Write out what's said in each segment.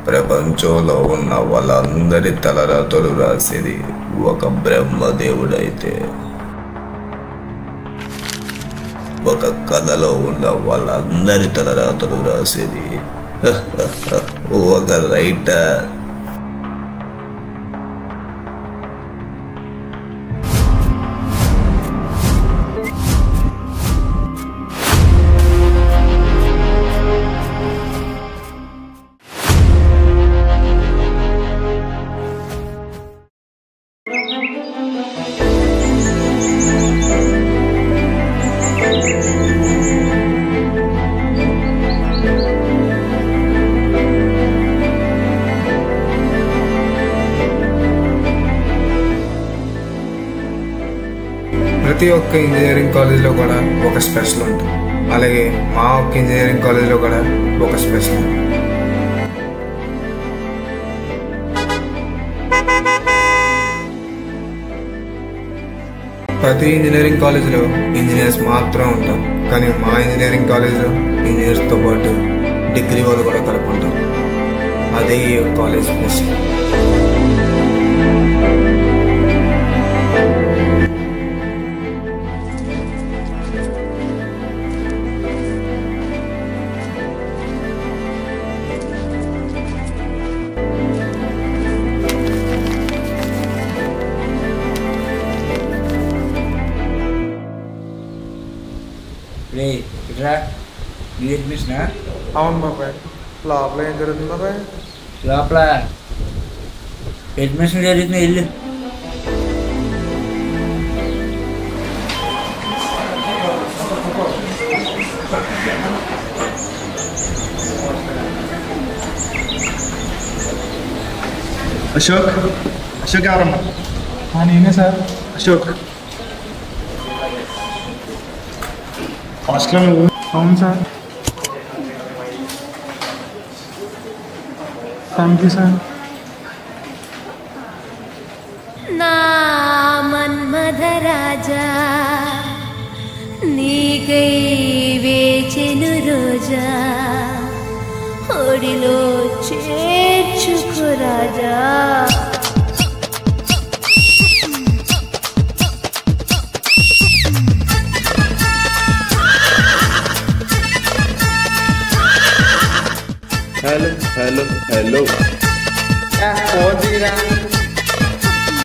ప్రపంచంలో ఉన్న వాళ్ళందరి తలరాతలు రాసేది ఒక బ్రహ్మదేవుడైతే, ఒక కథలో ఉన్న వాళ్ళందరి తలరాతలు రాసేది ఒక రైటర్. ప్రతి ఒక్క ఇంజనీరింగ్ కాలేజ్లో కూడా ఒక స్పెషల్ ఉంటుంది. అలాగే మా ఒక్క ఇంజనీరింగ్ కాలేజ్లో కూడా ఒక స్పెషల్ ఉంది. ప్రతి ఇంజనీరింగ్ కాలేజ్లో ఇంజనీర్స్ మాత్రం ఉంటారు, కానీ మా ఇంజనీరింగ్ కాలేజ్లో ఇంజనీర్స్తో పాటు డిగ్రీ వాళ్ళు కూడా కలుపుకుంటారు. అదే ఈ కాలేజ్ స్పెషల్. అవును బాబాయ్. లోపల ఏం జరుగుతుంది బాబాయ్? లోపల అడ్మిషన్ జరుగుతుంది. ఇల్లు అశోక్. అశోక్ ఎవరమ్మా? నేనే సార్. అశోక్ హాస్టల్ నువ్వు? అవును సార్. Thank you sir. నా మన్మధరాజా నీకై వేచెను రోజా, ఒడిలో చేర్చుకో రాజా. Hello hello hello.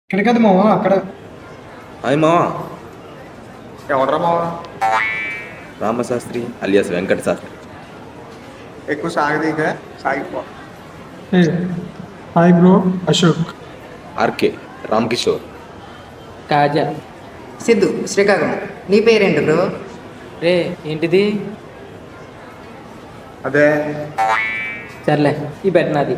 ఇక్కడ కదా మావా? అక్కడ. హాయ్ మావా. ఎవడరా మావా? రామశాస్త్రి అలియాస్ వెంకట శాస్త్రి. ఎక్కువ సాగదీక సాగిపో. Hi bro. Ashok. RK Ramakishore. Kaja. Siddhu Srikakulam. నీ పేరేంటి బ్రో? రే ఏంటిది? అదే సర్లే, ఈ పెట్టినది.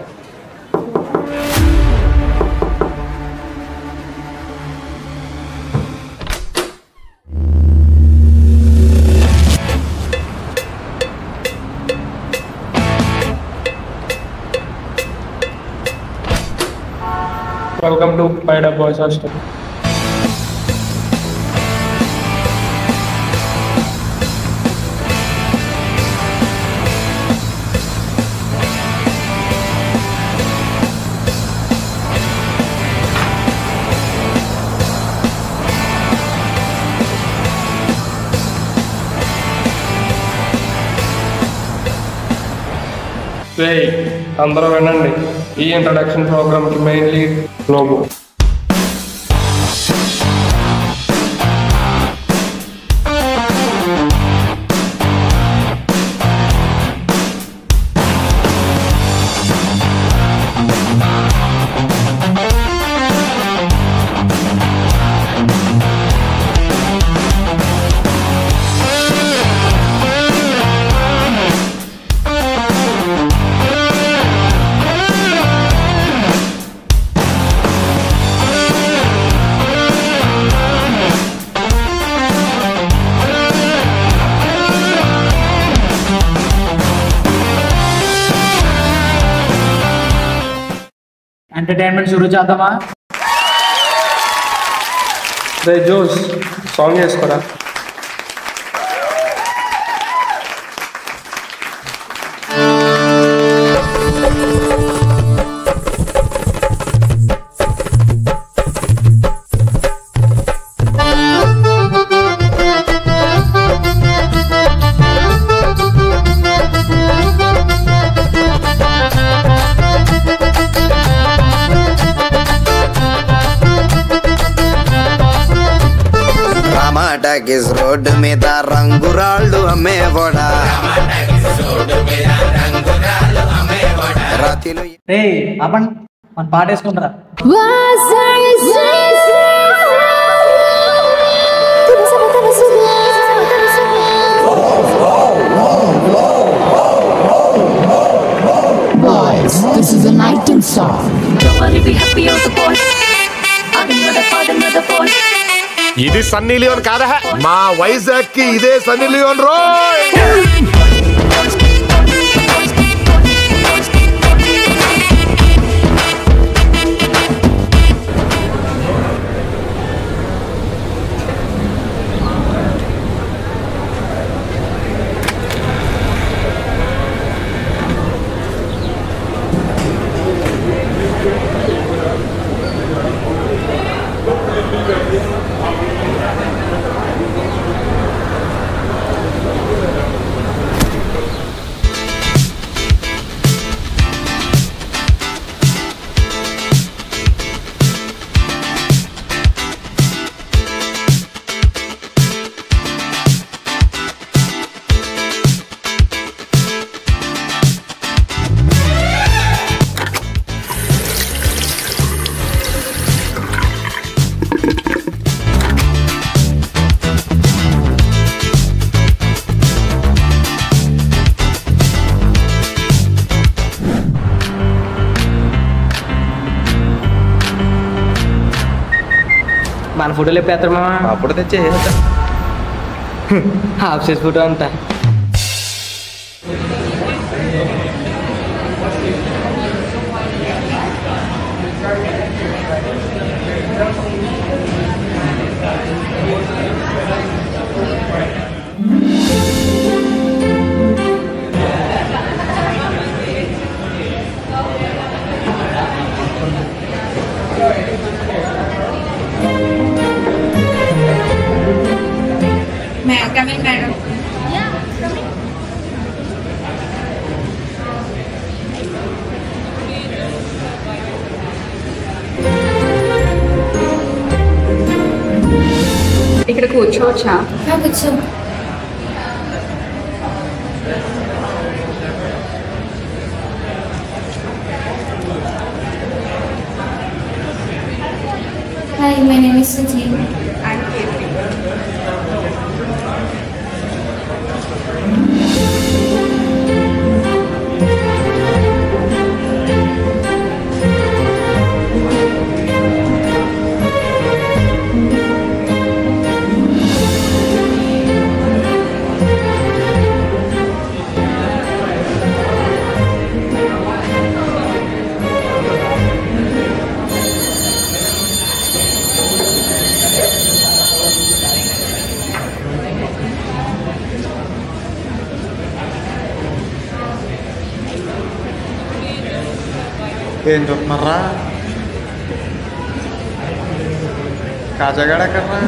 Welcome to Paida boys hostel. అందరూ వినండి. ఈ ఇంట్రడక్షన్ ప్రోగ్రామ్ కి మెయిన్ లీడ్ లోగో. ఎంటర్టైన్మెంట్ షురూ చేద్దామా? రే జోస్, సాంగ్ వేసుకోరా. టమాటాకిస్ రోడ్డు మీద రంగురాళ్ళు అమ్మేవాడా రాతిలో రే అప్పన్ మన పాట వేసుకుంటారా Boys, this is a night and song. ఇది సన్నీ లియోన్ కాదా మా వైజాగ్ కి ఇదే సన్నీ లియోన్ రో మన ఫోటోలు ఎప్పుడు వేస్తారు మామ అప్పుడు తెచ్చే హాఫ్ సైజ్ ఫోటో అంతా Madam. ఇక్కడ కూర్చోవచ్చా? కూర్చో. Hi, my name is Suji. I'm Kirti. ఏం చూస్తున్నారా కాజాగాడ ఎక్కడ్రా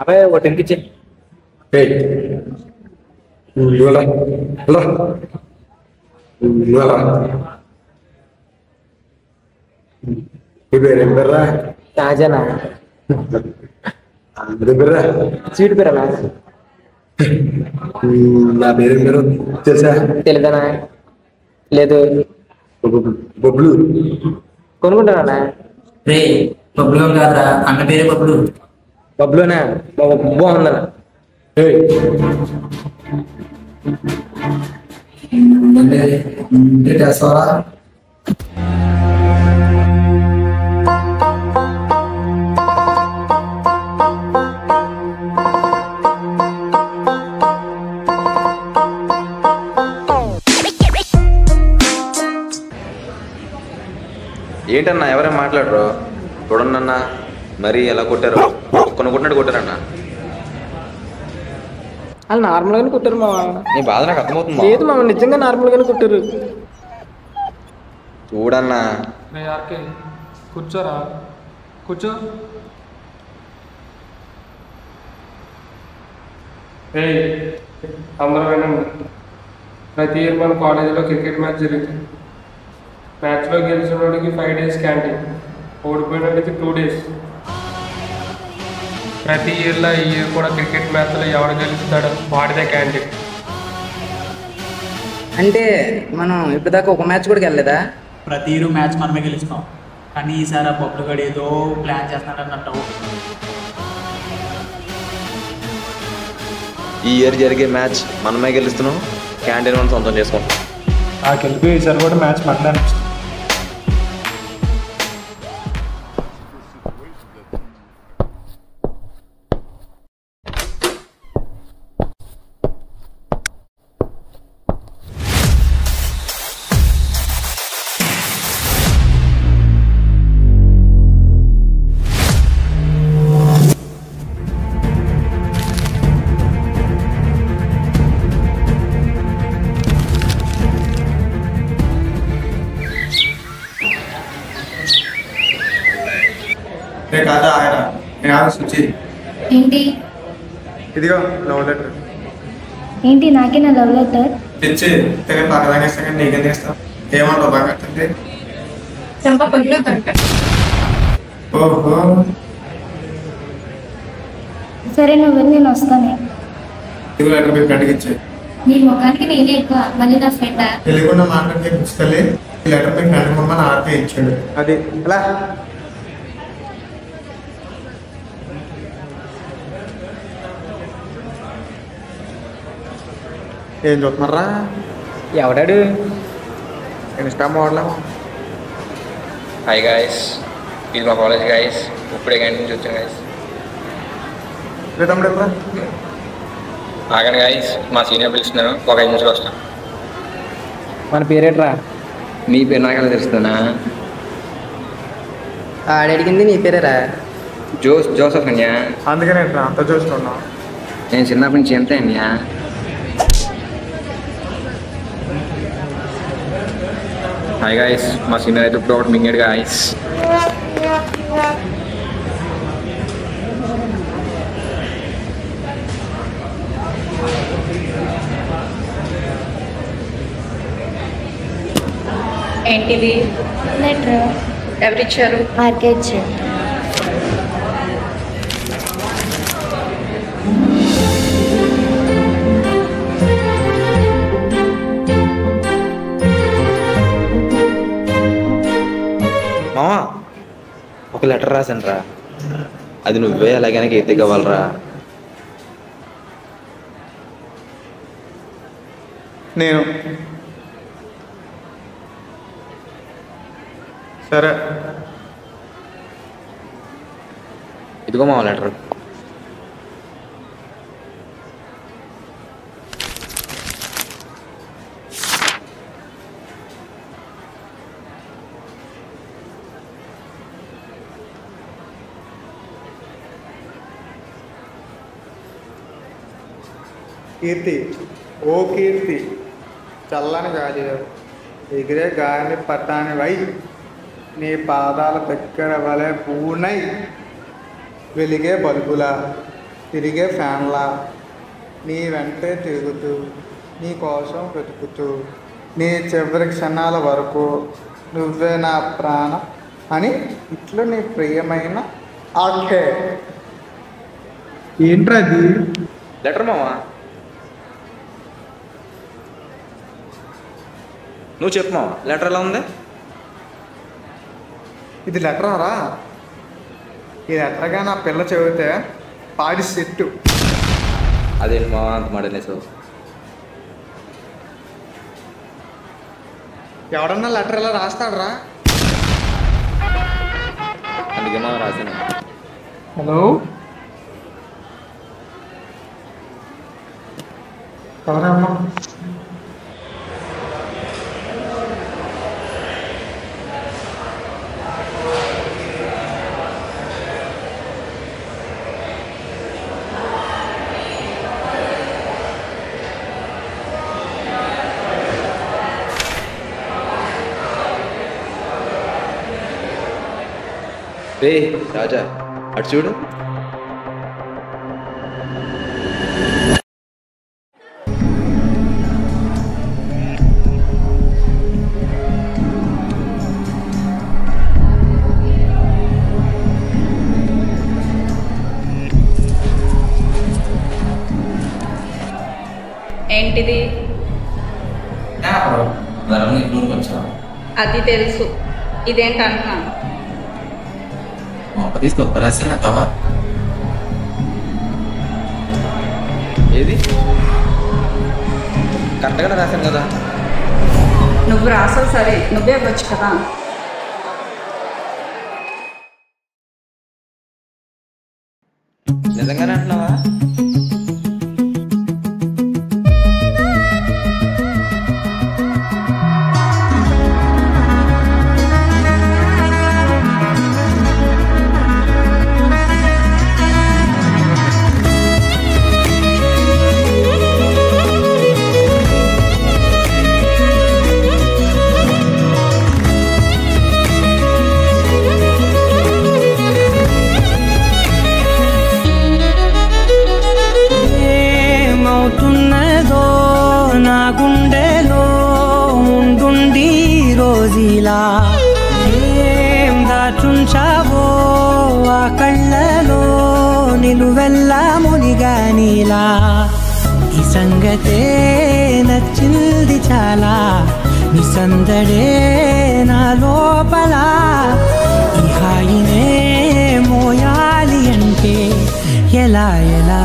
అబ్బాయి ఒక టెంక్ ఇచ్చే పేరేం పేర్రా తాజానా పేర్రా స్వీట్ పేరేనా నా పేరేం పేరు తెలుసా తెలీదనా లేదు బొబ్బులు కొనుక్కుంటానా రే బబ్లు కాదురా అన్న పేరే బబ్లు బబ్లోనా బాగుందనా చేస్తావా ఏంటన్నా ఎవరైనా మాట్లాడరు చూడండి అన్న మరి ఎలా కొట్టారు కొనుక్కుంటున్నాడు కొట్టారన్నా వాళ్ళు నార్మల్గానే కుట్టారు మా నీ బాధ నాకు అర్థమవుతుంది లేదు మామ నిజంగా నార్మల్గానే కుట్టారు చూడన్నా రే ఆర్కే కూర్చోరా కూర్చో. ఏయ్ అందరూ వినండి. ప్రతి ఇయర్ మన కాలేజీలో క్రికెట్ మ్యాచ్ జరుగుతుంది. మ్యాచ్లో గెలిచిన వాడికి 5 days క్యాంటీన్, ఓడిపోయిన వాడికి 2 days. ప్రతి ఇయర్లో ఈ ఇయర్ కూడా క్రికెట్ మ్యాచ్లో ఎవరు గెలుస్తాడో వాడిదే క్యాంటీన్. అంటే మనం ఇప్పటిదాకా ఒక మ్యాచ్ కూడా వెళ్ళలేదా? ప్రతి ఇయర్ మ్యాచ్ మనమే గెలుస్తాం, కానీ ఈసారి ఆ బొబ్బులు గడి ఏదో ప్లాన్ చేస్తున్నాడు అన్నట్టు. ఈ ఇయర్ జరిగే మ్యాచ్ మనమే గెలుస్తున్నాం, క్యాంటీన్ మనం సొంతం చేసుకుంటాం. ఆ గెలిపి ఈసారి కూడా మ్యాచ్ మనమే అనిపిస్తుంది. కాదా ఆయన నేను ఆలోచించి ఏంటి ఇదిగో లవ్ లెటర్ ఏంటి నాకే నా లవ్ లెటర్? తెచ్చి తెగ పక్కదాకా ఇస్తా కానీ నీకేం చేస్తావు? ఏమంటావు బాగా అంటే? ఓహో సరే నువ్వు వెళ్ళి నేను వస్తాను. ఇదిగో లెటర్ మీ ఫ్రెండ్కి ఇచ్చే. నీ ముఖానికి నేనే ఎక్కువ, మళ్ళీ నా ఫ్రెండ్. తెలియకుండా మాట్లాడితే పుస్తకాలే ఈ లెటర్ మీ ఫ్రెండ్ మమ్మల్ని ఆర్కే ఇచ్చాడు. అది ఎలా ఏం చూస్తున్నారా? ఎవడాడు? ఇన్స్టా మోడలేమో. హాయ్ గాయస్, ఇది మా కాలేజ్ గాయస్. ఇప్పుడే క్యాంటీన్ నుంచి వచ్చాను గాయస్. తమ్ముడు ఎప్పుడా? ఆగండి గాయస్, మా సీనియర్ పిలుస్తున్నాను, ఒక 5 నిమిషాలు వస్తాను. మన పేరేట్రా? మీ పేరు నాకు ఎలా తెలుస్తుందా? ఆడడిగింది నీ పేరేరా? జోసఫ్ అన్యా. అందుకనే అంత చూస్తున్నావు. నేను చిన్నప్పటి నుంచి ఎంత అన్యా. హాయ్ గాయస్, మా సీనియర్ అయితే ఇప్పుడు ఒకటి మింగాడు గాయస్. ఏంటిది? లెటర్ ఎవరిచ్చారు? ఆర్కే ఇచ్చాడు. మామా ఒక లెటర్ రాసాను రా, అది నువ్వే ఎలాగైనా ఎత్తి కావాలరా. నేను సరే ఇదిగో మామ లెటర్. కీర్తి, ఓ కీర్తి, చల్లని గాలి ఎగిరే గాలి పట్టాని వై, నీ పాదాల దగ్గర వలె పూనై, వెలిగే బల్బులా తిరిగే ఫ్యాన్లా నీ వెంటే తిరుగుతూ నీ కోసం వెతుకుతూ నీ చివరి క్షణాల వరకు నువ్వే నా ప్రాణం అని ఇట్లు నీ ప్రియమైన ఆఖే. ఏంట్రా అది? లెటర్ మామా, నువ్వు చెప్పు మామ, లెటర్ ఎలా ఉంది? ఇది లెటరా? ఈ లెటర్గా నా పిల్ల చదివితే పాడి సెట్టు. అదేంటి మామ అంత మాడనేసావు? ఎవడన్నా లెటర్ ఎలా రాస్తాడరా? అందుకే మామ రాసాను. హలో, ఎవరమ్మా? రే రాజా అటు చూడు. ఏంటిది? అది తెలుసు, ఇదేంటి అంటున్నాను. ఏది కరెక్ట్గానే రాశాను కదా. నువ్వు రాసావు సరే, నువ్వే ఇవ్వచ్చు కదా. నిజంగానే అంటున్నావా? ఏం దాచుంచావో ఆ కళ్ళలో నిలువెల్లా మునిగానిలా. ఈ సంగతే నచ్చింది చాలా, నీ సందడే నా లోపల. ఈ హాయినే మోయాలి అంటే ఎలా ఎలా.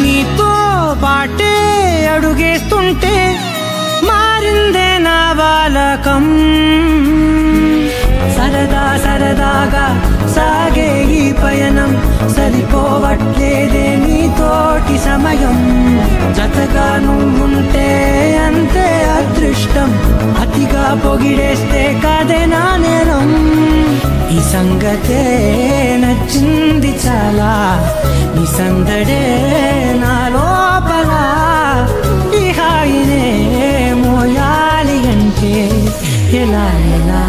నీతో పాటే అడుగేస్తుంటే మారిందే నా బాలకం. సరదా సరదాగా సాగే ఈ పయనం సరిపోవట్లేదే నీతోటి సమయం. జతగా నువ్వుంటే అంతే అదృష్టం, అతిగా పొగిడేస్తే కాదే నా నేరం. ఈ సంగతే నచ్చింది చాలా, నీ సందడే నా లోపల. ఈ హాయినే మోయాలి అంటే ఎలా ఎలా.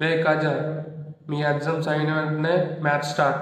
రే కాజా, మీ ఎగ్జామ్స్ అయిన వెంటనే మ్యాచ్ స్టార్ట్.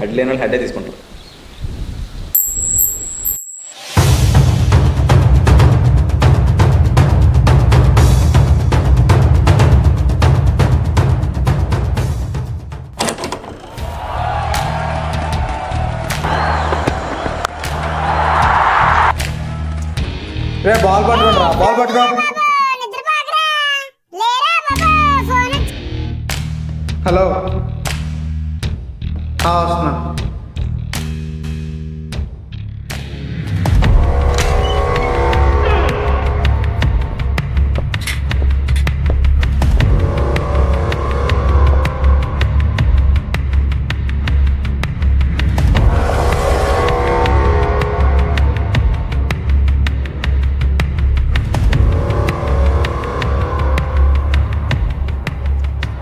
హెడ్ లేని వాళ్ళు హెడ్డే తీసుకుంటారు. రే బాల్ పట్టుకోండి రా, బాల్ పట్టుకో. హలో వస్తున్నా.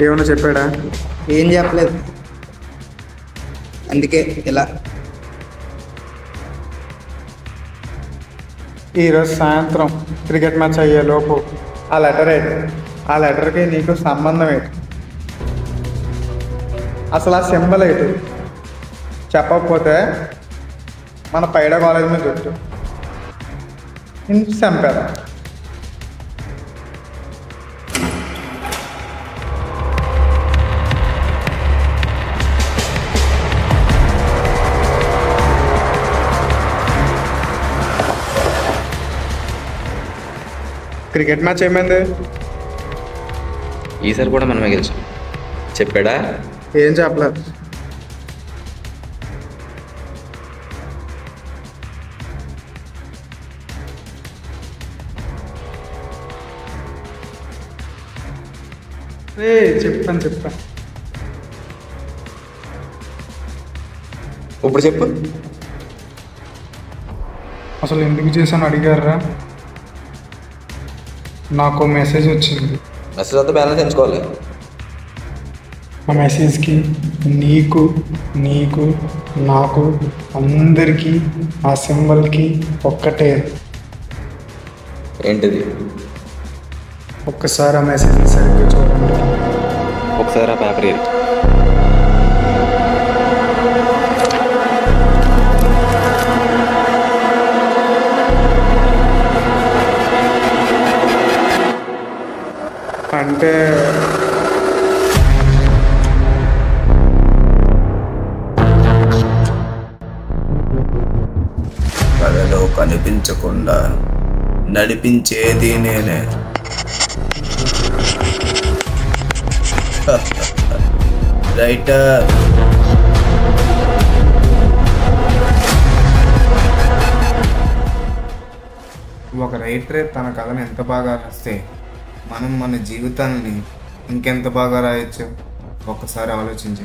ఏమన్నా చెప్పాడా? ఏం చెప్పలేదు, అందుకే ఇలా. ఈరోజు సాయంత్రం క్రికెట్ మ్యాచ్ అయ్యేలోపు ఆ లెటర్ ఏంటి? ఆ లెటర్కి నీకు సంబంధం ఏంటి? అసలు ఆ సింబల్ ఏంటి? చెప్పకపోతే మన పైడ కాలేజ్ మీద చుట్టూ చంపారు. క్రికెట్ మ్యాచ్ ఏమైంది? ఈసారి కూడా మనమే గెలిచాం. చెప్పాడా? ఏం చెప్పలేదు. చెప్పాను. ఇప్పుడు చెప్పు. అసలు ఎందుకు చేశాను అడిగారా? నాకు మెసేజ్ వచ్చింది. మెసేజ్ అంతా బ్యాలెన్స్ ఎంచుకోవాలి. ఆ మెసేజ్కి నీకు నాకు అందరికీ ఆ సింబల్కి ఒక్కటే. ఏంటిది? ఒక్కసారి ఆ మెసేజ్ సరిగ్గా చూడండి. ఒకసారి ఆ పేపర్ ఏది? అంటే కళలో కనిపించకుండా నడిపించేది నేనే. రైటర్. ఒక రైటరే తన కథను ఎంత బాగా రాస్తే మనం మన జీవితాన్ని ఇంకెంత బాగా రాయొచ్చు ఒక్కసారి ఆలోచించి.